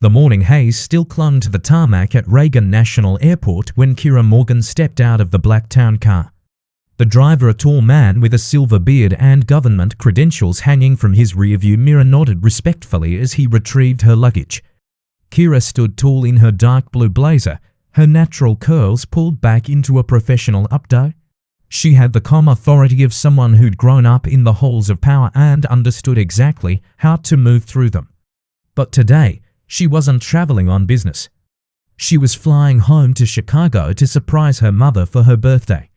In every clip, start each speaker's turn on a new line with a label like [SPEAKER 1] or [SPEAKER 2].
[SPEAKER 1] The morning haze still clung to the tarmac at Reagan National Airport when Kiera Morgan stepped out of the black town car. The driver, a tall man with a silver beard and government credentials hanging from his rearview mirror, nodded respectfully as he retrieved her luggage. Kiera stood tall in her dark blue blazer, her natural curls pulled back into a professional updo. She had the calm authority of someone who'd grown up in the halls of power and understood exactly how to move through them. But today, she wasn't traveling on business. She was flying home to Chicago to surprise her mother for her birthday.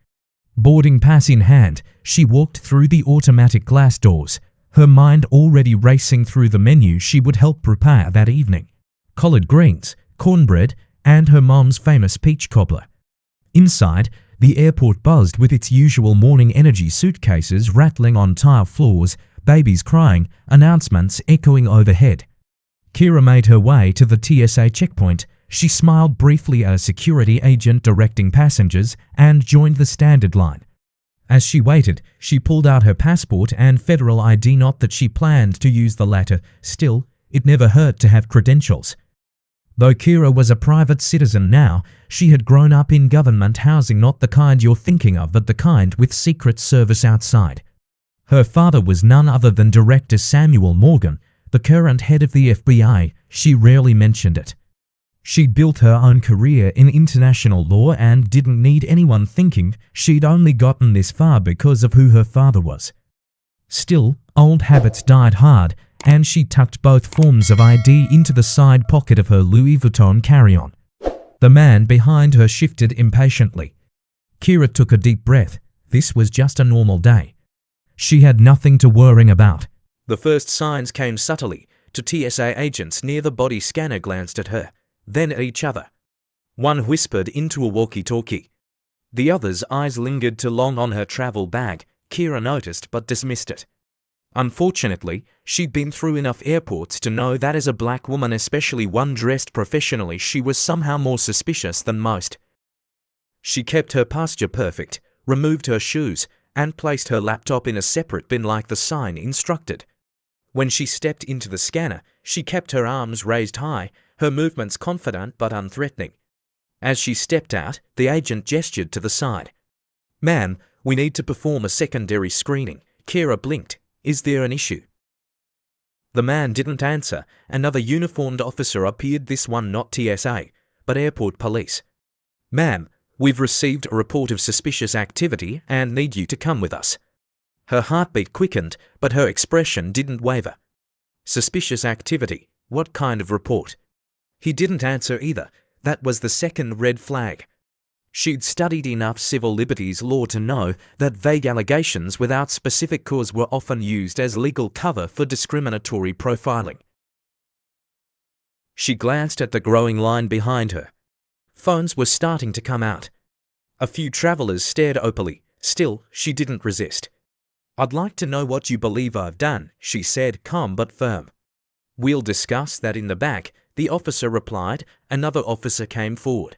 [SPEAKER 1] Boarding pass in hand, she walked through the automatic glass doors, her mind already racing through the menu she would help prepare that evening. Collard greens, cornbread, and her mom's famous peach cobbler. Inside, the airport buzzed with its usual morning energy, suitcases rattling on tile floors, babies crying, announcements echoing overhead. Kiera made her way to the TSA checkpoint. She smiled briefly at a security agent directing passengers and joined the standard line. As she waited, she pulled out her passport and federal ID, not that she planned to use the latter. Still, it never hurt to have credentials. Though Kiera was a private citizen now, she had grown up in government housing, not the kind you're thinking of, but the kind with Secret Service outside. Her father was none other than Director Samuel Morgan, the current head of the FBI. She rarely mentioned it. She'd built her own career in international law and didn't need anyone thinking she'd only gotten this far because of who her father was. Still, old habits died hard, and she tucked both forms of ID into the side pocket of her Louis Vuitton carry-on. The man behind her shifted impatiently. Kiera took a deep breath. This was just a normal day. She had nothing to worry about. The first signs came subtly. Two TSA agents near the body scanner glanced at her, then at each other. One whispered into a walkie-talkie. The other's eyes lingered too long on her travel bag. Kiera noticed but dismissed it. Unfortunately, she'd been through enough airports to know that as a black woman, especially one dressed professionally, she was somehow more suspicious than most. She kept her posture perfect, removed her shoes, and placed her laptop in a separate bin like the sign instructed. When she stepped into the scanner, she kept her arms raised high, her movements confident but unthreatening. As she stepped out, the agent gestured to the side. "Ma'am, we need to perform a secondary screening." Kiera blinked. "Is there an issue?" The man didn't answer. Another uniformed officer appeared, this one not TSA, but airport police. "Ma'am, we've received a report of suspicious activity and need you to come with us." Her heartbeat quickened, but her expression didn't waver. Suspicious activity? What kind of report? He didn't answer either. That was the second red flag. She'd studied enough civil liberties law to know that vague allegations without specific cause were often used as legal cover for discriminatory profiling. She glanced at the growing line behind her. Phones were starting to come out. A few travelers stared opally. Still, she didn't resist. "I'd like to know what you believe I've done," she said, calm but firm. "We'll discuss that in the back," the officer replied. Another officer came forward.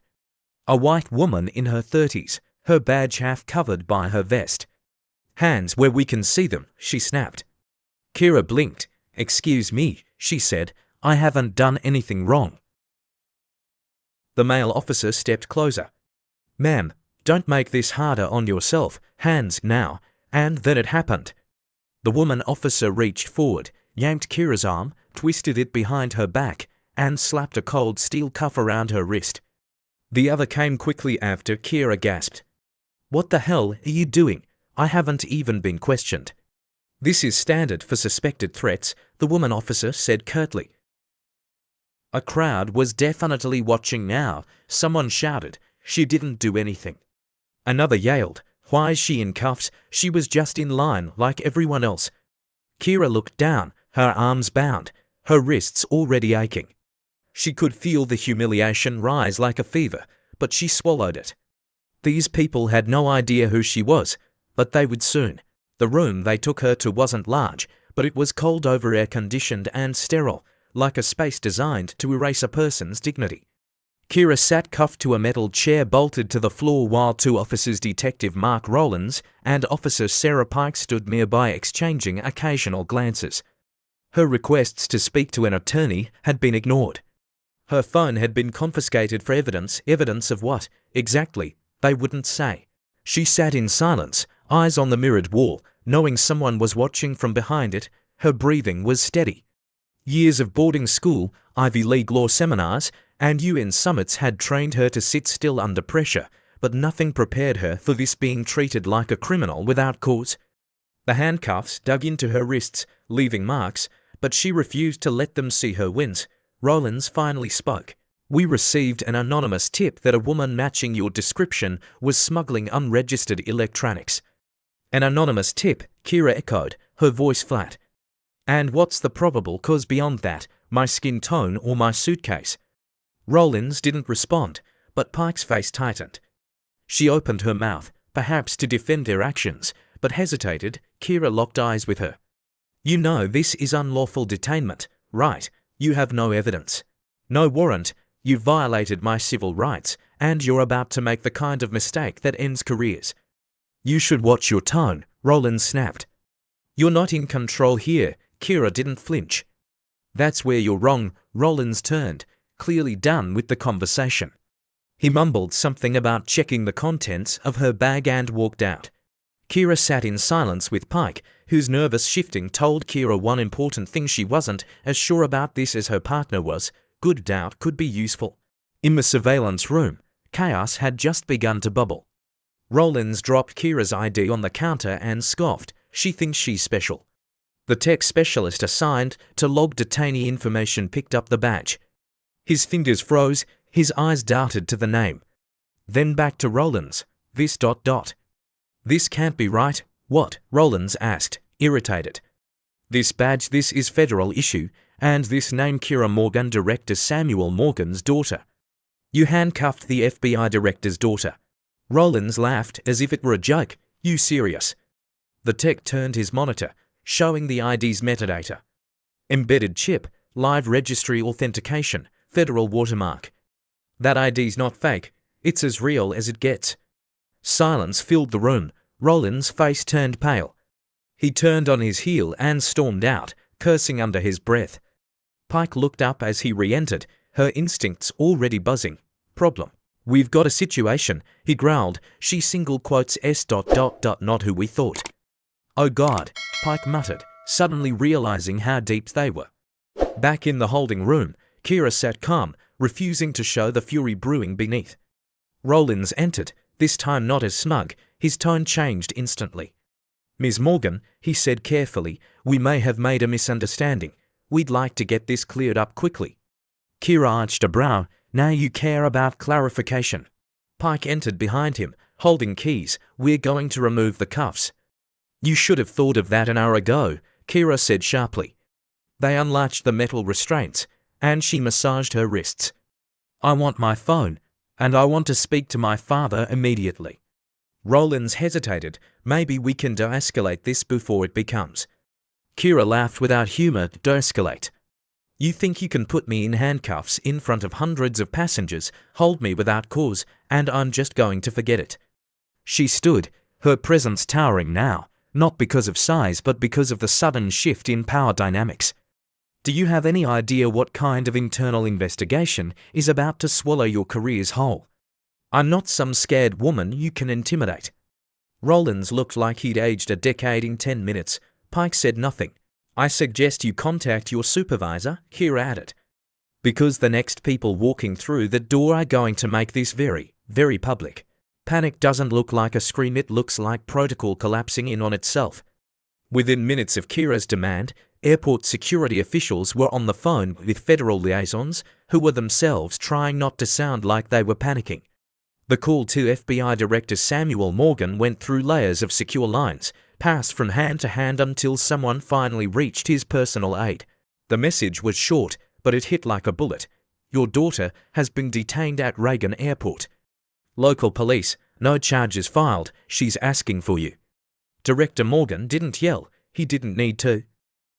[SPEAKER 1] A white woman in her 30s, her badge half covered by her vest. "Hands where we can see them," she snapped. Kiera blinked. "Excuse me," she said. "I haven't done anything wrong." The male officer stepped closer. "Ma'am, don't make this harder on yourself. Hands now." And then it happened. The woman officer reached forward, yanked Kiera's arm, twisted it behind her back, and slapped a cold steel cuff around her wrist. The other came quickly after. Kiera gasped. "What the hell are you doing? I haven't even been questioned." "This is standard for suspected threats," the woman officer said curtly. A crowd was definitely watching now. Someone shouted, "She didn't do anything." Another yelled, "Why is she in cuffs? She was just in line like everyone else." Kiera looked down, her arms bound, her wrists already aching. She could feel the humiliation rise like a fever, but she swallowed it. These people had no idea who she was, but they would soon. The room they took her to wasn't large, but it was cold over air-conditioned and sterile, like a space designed to erase a person's dignity. Kiera sat cuffed to a metal chair bolted to the floor while two officers, Detective Mark Rowlands and Officer Sarah Pike, stood nearby exchanging occasional glances. Her requests to speak to an attorney had been ignored. Her phone had been confiscated for evidence. Evidence of what, exactly? They wouldn't say. She sat in silence, eyes on the mirrored wall, knowing someone was watching from behind it. Her breathing was steady. Years of boarding school, Ivy League law seminars, and UN summits had trained her to sit still under pressure, but nothing prepared her for this, being treated like a criminal without cause. The handcuffs dug into her wrists, leaving marks, but she refused to let them see her wins. Rollins finally spoke. "We received an anonymous tip that a woman matching your description was smuggling unregistered electronics." "An anonymous tip," Kiera echoed, her voice flat. "And what's the probable cause beyond that? My skin tone or my suitcase?" Rollins didn't respond, but Pike's face tightened. She opened her mouth, perhaps to defend their actions, but hesitated. Kiera locked eyes with her. "You know this is unlawful detainment, right? You have no evidence. No warrant. You've violated my civil rights, and you're about to make the kind of mistake that ends careers." "You should watch your tone," Rollins snapped. "You're not in control here." Kiera didn't flinch. "That's where you're wrong." Rollins turned, clearly done with the conversation. He mumbled something about checking the contents of her bag and walked out. Kiera sat in silence with Pike, whose nervous shifting told Kiera one important thing: she wasn't as sure about this as her partner was. Good doubt could be useful. In the surveillance room, chaos had just begun to bubble. Rollins dropped Kiera's ID on the counter and scoffed. "She thinks she's special." The tech specialist assigned to log detainee information picked up the badge. His fingers froze, his eyes darted to the name. Then back to Rollins. "This ... This can't be right." "What?" Rollins asked, irritated. "This badge, this is federal issue, and this name Kiera Morgan, Director Samuel Morgan's daughter. You handcuffed the FBI director's daughter." Rollins laughed as if it were a joke. "You serious?" The tech turned his monitor, showing the ID's metadata. Embedded chip, live registry authentication, federal watermark. "That ID's not fake. It's as real as it gets." Silence filled the room. Rollins' face turned pale. He turned on his heel and stormed out, cursing under his breath. Pike looked up as he re-entered, her instincts already buzzing. "Problem. We've got a situation," he growled. "She single quotes S ... not who we thought." "Oh God," Pike muttered, suddenly realizing how deep they were. Back in the holding room, Kiera sat calm, refusing to show the fury brewing beneath. Rollins entered, this time not as smug. His tone changed instantly. "Ms. Morgan," he said carefully, "we may have made a misunderstanding. We'd like to get this cleared up quickly." Kiera arched a brow. "Now you care about clarification." Pike entered behind him, holding keys. "We're going to remove the cuffs." "You should have thought of that an hour ago," Kiera said sharply. They unlatched the metal restraints, and she massaged her wrists. "I want my phone, and I want to speak to my father immediately." Rollins hesitated. "Maybe we can de-escalate this before it becomes." Kiera laughed without humor. "De-escalate? You think you can put me in handcuffs in front of hundreds of passengers, hold me without cause, and I'm just going to forget it?" She stood, her presence towering now, not because of size but because of the sudden shift in power dynamics. "Do you have any idea what kind of internal investigation is about to swallow your careers whole? I'm not some scared woman you can intimidate." Rollins looked like he'd aged a decade in 10 minutes. Pike said nothing. "I suggest you contact your supervisor," Kiera added. "Because the next people walking through the door are going to make this very, very public. Panic doesn't look like a scream, it looks like protocol collapsing in on itself." Within minutes of Kiera's demand, airport security officials were on the phone with federal liaisons, who were themselves trying not to sound like they were panicking. The call to FBI Director Samuel Morgan went through layers of secure lines, passed from hand to hand until someone finally reached his personal aide. The message was short, but it hit like a bullet. "Your daughter has been detained at Reagan Airport. Local police, no charges filed, she's asking for you." Director Morgan didn't yell. He didn't need to.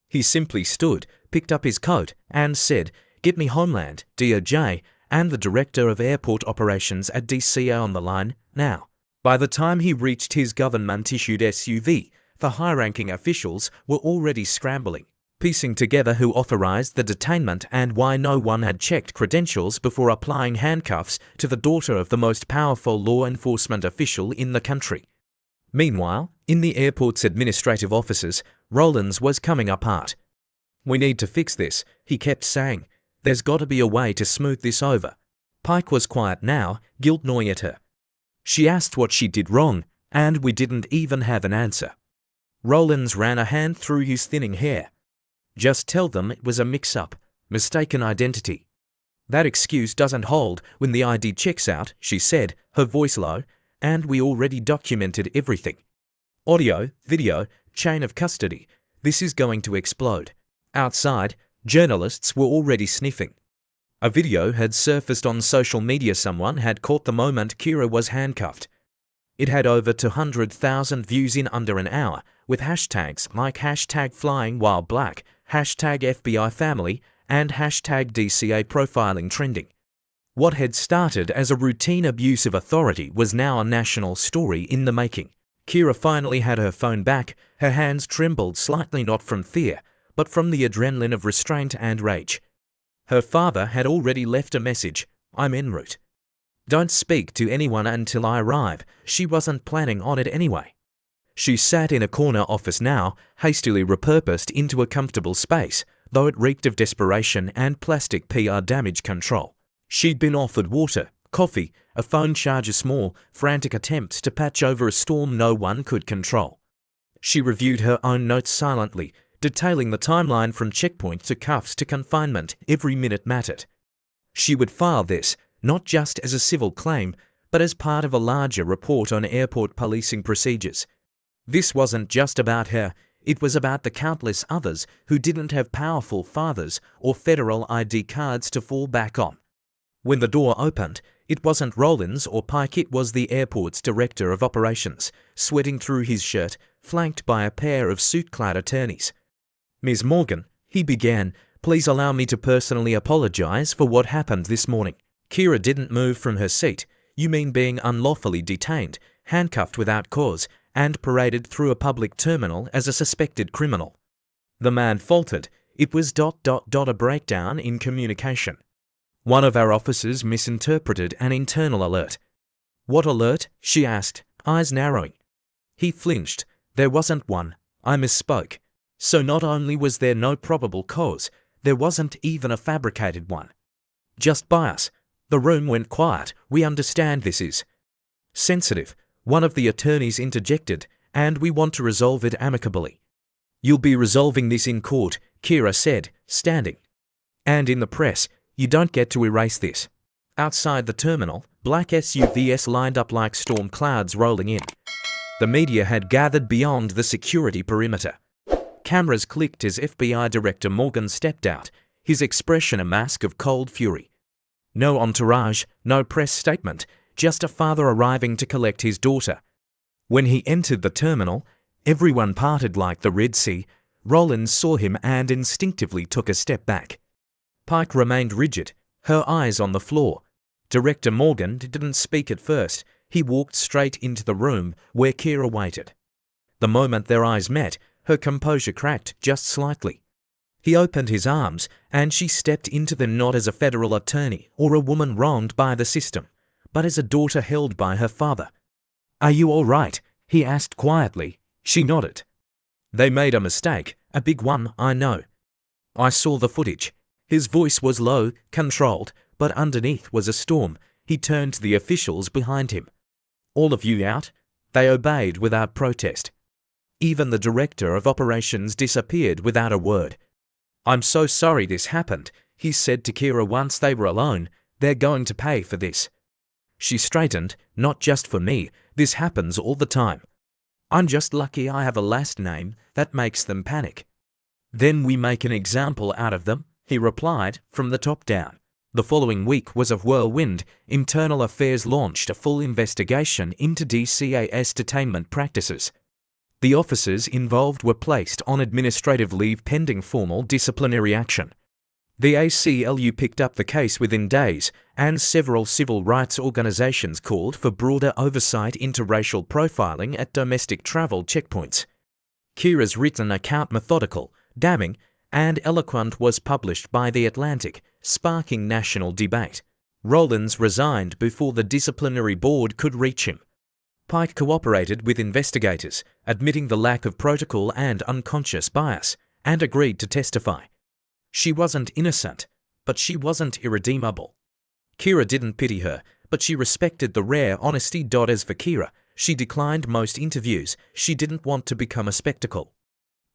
[SPEAKER 1] He simply stood, picked up his coat, and said, "Get me Homeland, DOJ, and the Director of Airport Operations at DCA on the line, now." By the time he reached his government-issued SUV, the high-ranking officials were already scrambling. piecing together who authorized the detainment and why no one had checked credentials before applying handcuffs to the daughter of the most powerful law enforcement official in the country. Meanwhile, in the airport's administrative offices, Rollins was coming apart. "We need to fix this," he kept saying. "There's got to be a way to smooth this over." Pike was quiet now, guilt gnawing at her. She asked what she did wrong, and we didn't even have an answer. Rollins ran a hand through his thinning hair. "Just tell them it was a mix-up, mistaken identity." "That excuse doesn't hold when the ID checks out," she said, her voice low, "and we already documented everything. Audio, video, chain of custody. This is going to explode." Outside, journalists were already sniffing. A video had surfaced on social media. Someone had caught the moment Kiera was handcuffed. It had over 200,000 views in under an hour, with hashtags like #FlyingWhileBlack, #FBI-family, and #DCA profiling trending. What had started as a routine abuse of authority was now a national story in the making. Kiera finally had her phone back. Her hands trembled slightly, not from fear, but from the adrenaline of restraint and rage. Her father had already left a message: "I'm en route. Don't speak to anyone until I arrive." She wasn't planning on it anyway. She sat in a corner office now, hastily repurposed into a comfortable space, though it reeked of desperation and plastic PR damage control. She'd been offered water, coffee, a phone charge, a small, frantic attempt to patch over a storm no one could control. She reviewed her own notes silently, detailing the timeline from checkpoint to cuffs to confinement. Every minute mattered. She would file this, not just as a civil claim, but as part of a larger report on airport policing procedures. This wasn't just about her, it was about the countless others who didn't have powerful fathers or federal ID cards to fall back on. When the door opened, it wasn't Rollins or Pike, it was the airport's director of operations, sweating through his shirt, flanked by a pair of suit-clad attorneys. "Ms. Morgan," he began, "please allow me to personally apologize for what happened this morning." Kiera didn't move from her seat. "You mean being unlawfully detained, handcuffed without cause, and paraded through a public terminal as a suspected criminal?" The man faltered. "It was ... a breakdown in communication. One of our officers misinterpreted an internal alert." "What alert?" she asked, eyes narrowing. He flinched. "There wasn't one. I misspoke." So not only was there no probable cause, there wasn't even a fabricated one. "Just bias." The room went quiet. "We understand this is sensitive," one of the attorneys interjected, "and we want to resolve it amicably." "You'll be resolving this in court," Kiera said, standing. "And in the press. You don't get to erase this." Outside the terminal, black SUVs lined up like storm clouds rolling in. The media had gathered beyond the security perimeter. Cameras clicked as FBI Director Morgan stepped out, his expression a mask of cold fury. No entourage, no press statement, just a father arriving to collect his daughter. When he entered the terminal, everyone parted like the Red Sea. Rollins saw him and instinctively took a step back. Pike remained rigid, her eyes on the floor. Director Morgan didn't speak at first. He walked straight into the room where Kiera waited. The moment their eyes met, her composure cracked just slightly. He opened his arms, and she stepped into them not as a federal attorney or a woman wronged by the system, but as a daughter held by her father. "Are you all right?" he asked quietly. She nodded. "They made a mistake, a big one, I know. I saw the footage." His voice was low, controlled, but underneath was a storm. He turned to the officials behind him. "All of you out?" They obeyed without protest. Even the director of operations disappeared without a word. "I'm so sorry this happened," he said to Kiera once they were alone. "They're going to pay for this." She straightened. "Not just for me. This happens all the time. I'm just lucky I have a last name that makes them panic." "Then we make an example out of them," he replied, from the top down. The following week was a whirlwind. Internal Affairs launched a full investigation into DCA's detainment practices. The officers involved were placed on administrative leave pending formal disciplinary action. The ACLU picked up the case within days, and several civil rights organizations called for broader oversight into racial profiling at domestic travel checkpoints. Kiera's written account methodical, damning, and eloquent was published by The Atlantic, sparking national debate. Rollins resigned before the disciplinary board could reach him. Pike cooperated with investigators, admitting the lack of protocol and unconscious bias, and agreed to testify. She wasn't innocent, but she wasn't irredeemable. Kiera didn't pity her, but she respected the rare honesty. As for Kiera, she declined most interviews. She didn't want to become a spectacle.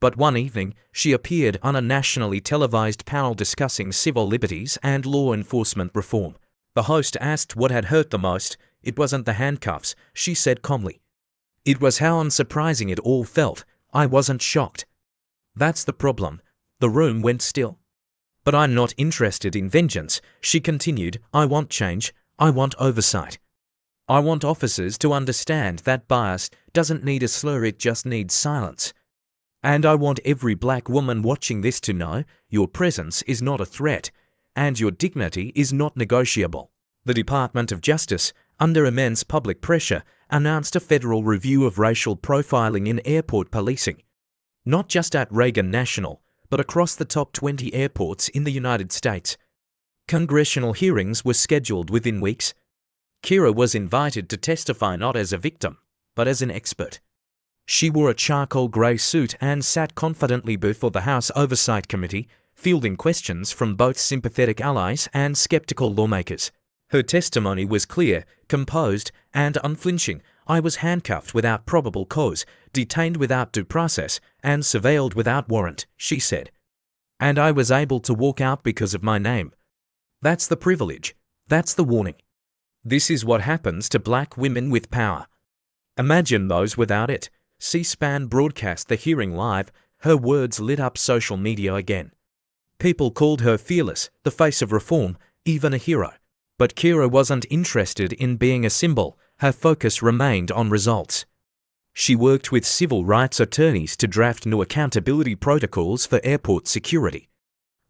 [SPEAKER 1] But one evening, she appeared on a nationally televised panel discussing civil liberties and law enforcement reform. The host asked what had hurt the most. It wasn't the handcuffs, she said calmly. It was how unsurprising it all felt. I wasn't shocked. That's the problem. The room went still. But I'm not interested in vengeance, she continued. I want change. I want oversight. I want officers to understand that bias doesn't need a slur, it just needs silence. And I want every black woman watching this to know your presence is not a threat, and your dignity is not negotiable. The Department of Justice, under immense public pressure, announced a federal review of racial profiling in airport policing. Not just at Reagan National, but across the top 20 airports in the United States. Congressional hearings were scheduled within weeks. Kiera was invited to testify not as a victim, but as an expert. She wore a charcoal grey suit and sat confidently before the House Oversight Committee, fielding questions from both sympathetic allies and skeptical lawmakers. Her testimony was clear, composed, and unflinching. I was handcuffed without probable cause, detained without due process, and surveilled without warrant, she said. And I was able to walk out because of my name. That's the privilege. That's the warning. This is what happens to black women with power. Imagine those without it. C-SPAN broadcast the hearing live. Her words lit up social media again. People called her fearless, the face of reform, even a hero. But Kiera wasn't interested in being a symbol. Her focus remained on results. She worked with civil rights attorneys to draft new accountability protocols for airport security.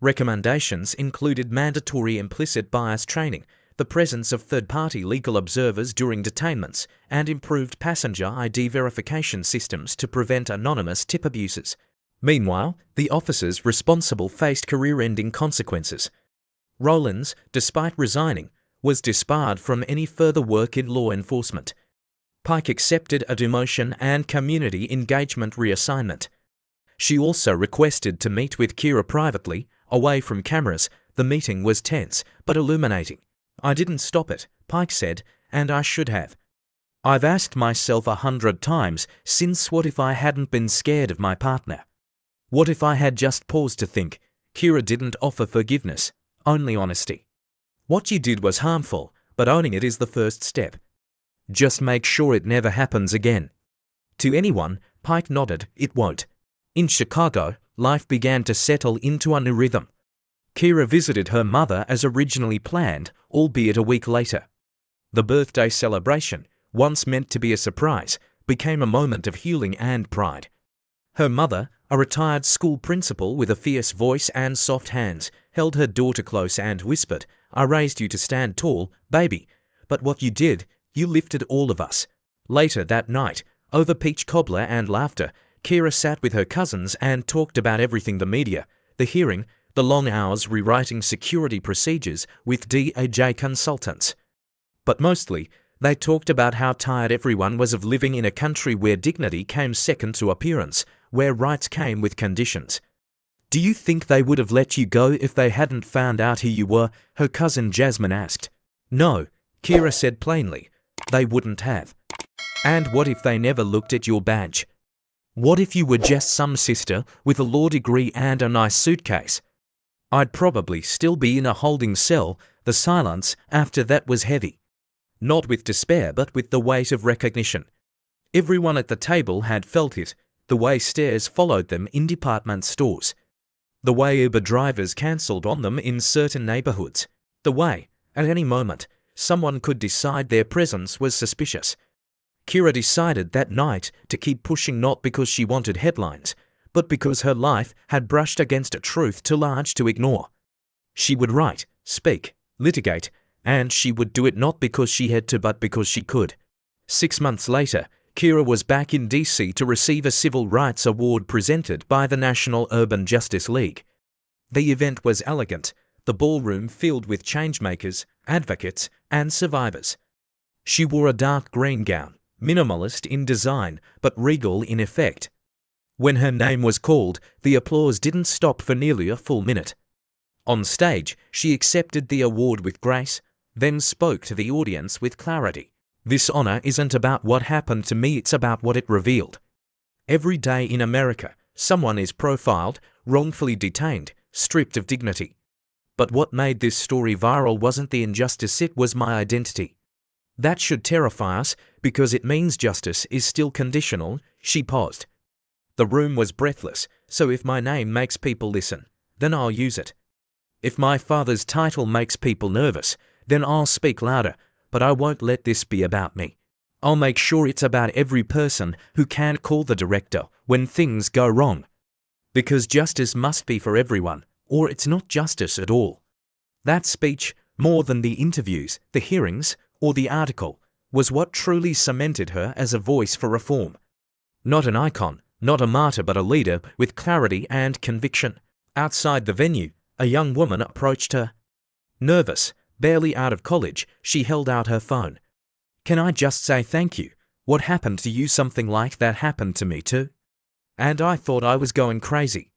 [SPEAKER 1] Recommendations included mandatory implicit bias training, the presence of third-party legal observers during detainments, and improved passenger ID verification systems to prevent anonymous tip abuses. Meanwhile, the officers responsible faced career-ending consequences. Rollins, despite resigning, was disbarred from any further work in law enforcement. Pike accepted a demotion and community engagement reassignment. She also requested to meet with Kiera privately, away from cameras. The meeting was tense, but illuminating. I didn't stop it, Pike said, and I should have. I've asked myself 100 times since, what if I hadn't been scared of my partner? What if I had just paused to think? Kiera didn't offer forgiveness, only honesty. What you did was harmful, but owning it is the first step. Just make sure it never happens again. To anyone, Pike nodded, it won't. In Chicago, life began to settle into a new rhythm. Kiera visited her mother as originally planned, albeit a week later. The birthday celebration, once meant to be a surprise, became a moment of healing and pride. Her mother, a retired school principal with a fierce voice and soft hands, held her daughter close and whispered, I raised you to stand tall, baby, but what you did, you lifted all of us. Later that night, over peach cobbler and laughter, Kiera sat with her cousins and talked about everything: the media, the hearing, the long hours rewriting security procedures with DOJ consultants. But mostly, they talked about how tired everyone was of living in a country where dignity came second to appearance, where rights came with conditions. Do you think they would have let you go if they hadn't found out who you were? Her cousin Jasmine asked. No, Kiera said plainly. They wouldn't have. And what if they never looked at your badge? What if you were just some sister with a law degree and a nice suitcase? I'd probably still be in a holding cell. The silence after that was heavy. Not with despair, but with the weight of recognition. Everyone at the table had felt it, the way stares followed them in department stores. The way Uber drivers cancelled on them in certain neighborhoods. The way, at any moment, someone could decide their presence was suspicious. Kiera decided that night to keep pushing, not because she wanted headlines, but because her life had brushed against a truth too large to ignore. She would write, speak, litigate, and she would do it not because she had to, but because she could. 6 months later, Kiera was back in DC to receive a Civil Rights Award presented by the National Urban Justice League. The event was elegant, the ballroom filled with changemakers, advocates, and survivors. She wore a dark green gown, minimalist in design but regal in effect. When her name was called, the applause didn't stop for nearly a full minute. On stage, she accepted the award with grace, then spoke to the audience with clarity. This honor isn't about what happened to me, it's about what it revealed. Every day in America, someone is profiled, wrongfully detained, stripped of dignity. But what made this story viral wasn't the injustice, it was my identity. That should terrify us, because it means justice is still conditional. She paused. The room was breathless, so if my name makes people listen, then I'll use it. If my father's title makes people nervous, then I'll speak louder, but I won't let this be about me. I'll make sure it's about every person who can't call the director when things go wrong. Because justice must be for everyone, or it's not justice at all. That speech, more than the interviews, the hearings, or the article, was what truly cemented her as a voice for reform. Not an icon, not a martyr, but a leader with clarity and conviction. Outside the venue, a young woman approached her. Nervous, barely out of college, she held out her phone. "Can I just say thank you? What happened to you? Something like that happened to me too." And I thought I was going crazy.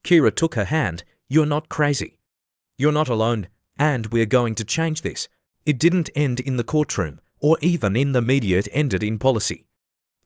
[SPEAKER 1] Kiera took her hand. "You're not crazy. You're not alone, and we're going to change this." It didn't end in the courtroom, or even in the media, it ended in policy.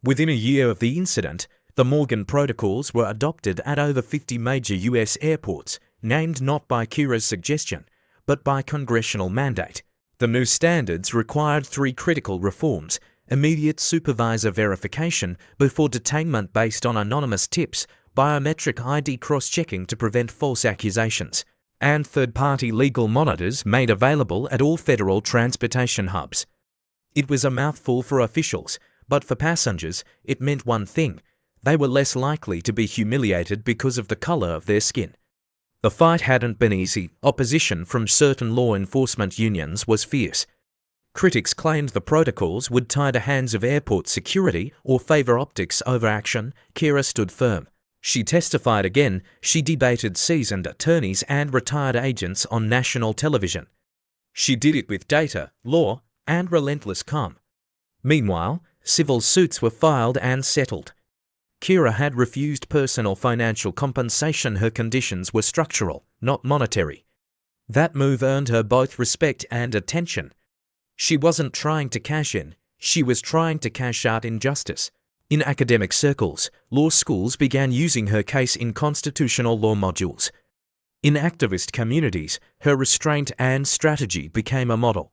[SPEAKER 1] Within a year of the incident, the Morgan protocols were adopted at over 50 major U.S. airports, named not by Kiera's suggestion, but by congressional mandate. The new standards required 3 critical reforms: immediate supervisor verification before detainment based on anonymous tips, biometric ID cross-checking to prevent false accusations, and third-party legal monitors made available at all federal transportation hubs. It was a mouthful for officials, but for passengers, it meant one thing: they were less likely to be humiliated because of the color of their skin. The fight hadn't been easy. Opposition from certain law enforcement unions was fierce. Critics claimed the protocols would tie the hands of airport security or favor optics over action. Kiera stood firm. She testified again. She debated seasoned attorneys and retired agents on national television. She did it with data, law, and relentless calm. Meanwhile, civil suits were filed and settled. Kiera had refused personal financial compensation. Her conditions were structural, not monetary. That move earned her both respect and attention. She wasn't trying to cash in, she was trying to cash out injustice. In academic circles, law schools began using her case in constitutional law modules. In activist communities, her restraint and strategy became a model.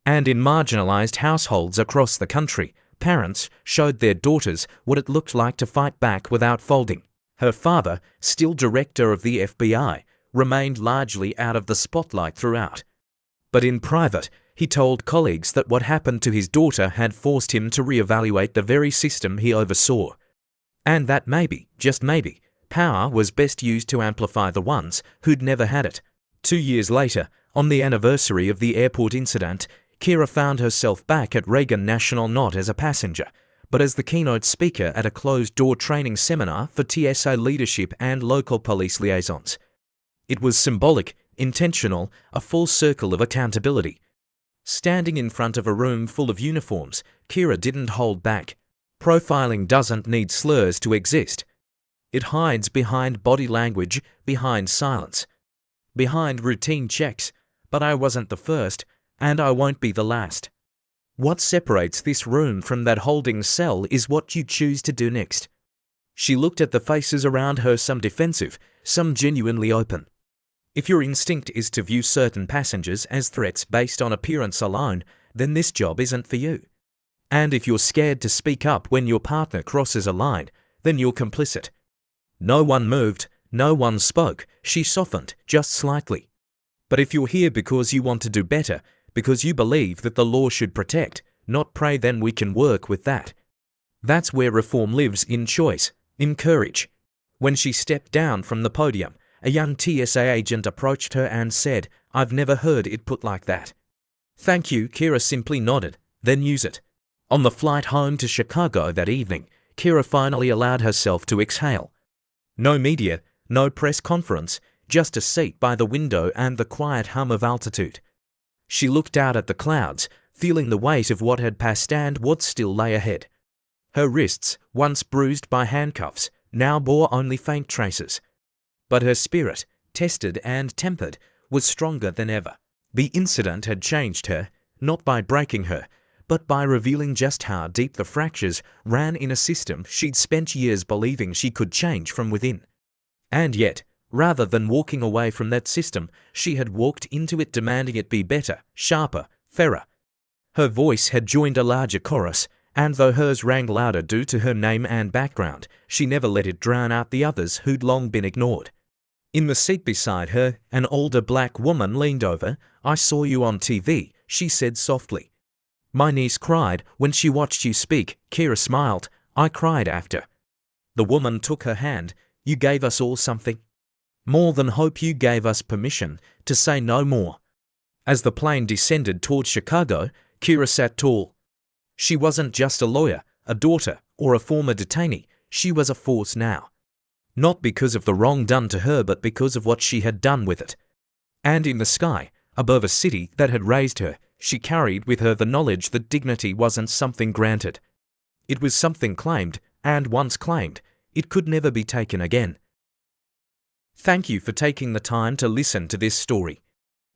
[SPEAKER 1] And in marginalized households across the country, parents showed their daughters what it looked like to fight back without folding. Her father, still director of the FBI, remained largely out of the spotlight throughout. But in private, he told colleagues that what happened to his daughter had forced him to reevaluate the very system he oversaw. And that maybe, just maybe, power was best used to amplify the ones who'd never had it. 2 years later, on the anniversary of the airport incident, Kiera found herself back at Reagan National, not as a passenger, but as the keynote speaker at a closed-door training seminar for TSA leadership and local police liaisons. It was symbolic, intentional, a full circle of accountability. Standing in front of a room full of uniforms, Kiera didn't hold back. Profiling doesn't need slurs to exist. It hides behind body language, behind silence, behind routine checks. But I wasn't the first, and I won't be the last. What separates this room from that holding cell is what you choose to do next. She looked at the faces around her, some defensive, some genuinely open. If your instinct is to view certain passengers as threats based on appearance alone, then this job isn't for you. And if you're scared to speak up when your partner crosses a line, then you're complicit. No one moved, no one spoke. She softened, just slightly. But if you're here because you want to do better, because you believe that the law should protect, not prey, then we can work with that. That's where reform lives, in choice, in courage. When she stepped down from the podium, a young TSA agent approached her and said, "I've never heard it put like that." "Thank you," Kiera simply nodded. "Then use it." On the flight home to Chicago that evening, Kiera finally allowed herself to exhale. No media, no press conference, just a seat by the window and the quiet hum of altitude. She looked out at the clouds, feeling the weight of what had passed and what still lay ahead. Her wrists, once bruised by handcuffs, now bore only faint traces. But her spirit, tested and tempered, was stronger than ever. The incident had changed her, not by breaking her, but by revealing just how deep the fractures ran in a system she'd spent years believing she could change from within. And yet, rather than walking away from that system, she had walked into it demanding it be better, sharper, fairer. Her voice had joined a larger chorus, and though hers rang louder due to her name and background, she never let it drown out the others who'd long been ignored. In the seat beside her, an older black woman leaned over. "I saw you on TV," she said softly. "My niece cried when she watched you speak," Kiera smiled. "I cried after." The woman took her hand. "You gave us all something. More than hope, you gave us permission to say no more." As the plane descended towards Chicago, Kiera sat tall. She wasn't just a lawyer, a daughter, or a former detainee. She was a force now. Not because of the wrong done to her, but because of what she had done with it. And in the sky, above a city that had raised her, she carried with her the knowledge that dignity wasn't something granted. It was something claimed, and once claimed, it could never be taken again. Thank you for taking the time to listen to this story.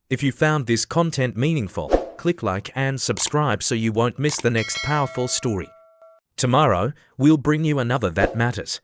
[SPEAKER 1] If you found this content meaningful, click like and subscribe so you won't miss the next powerful story. Tomorrow, we'll bring you another that matters.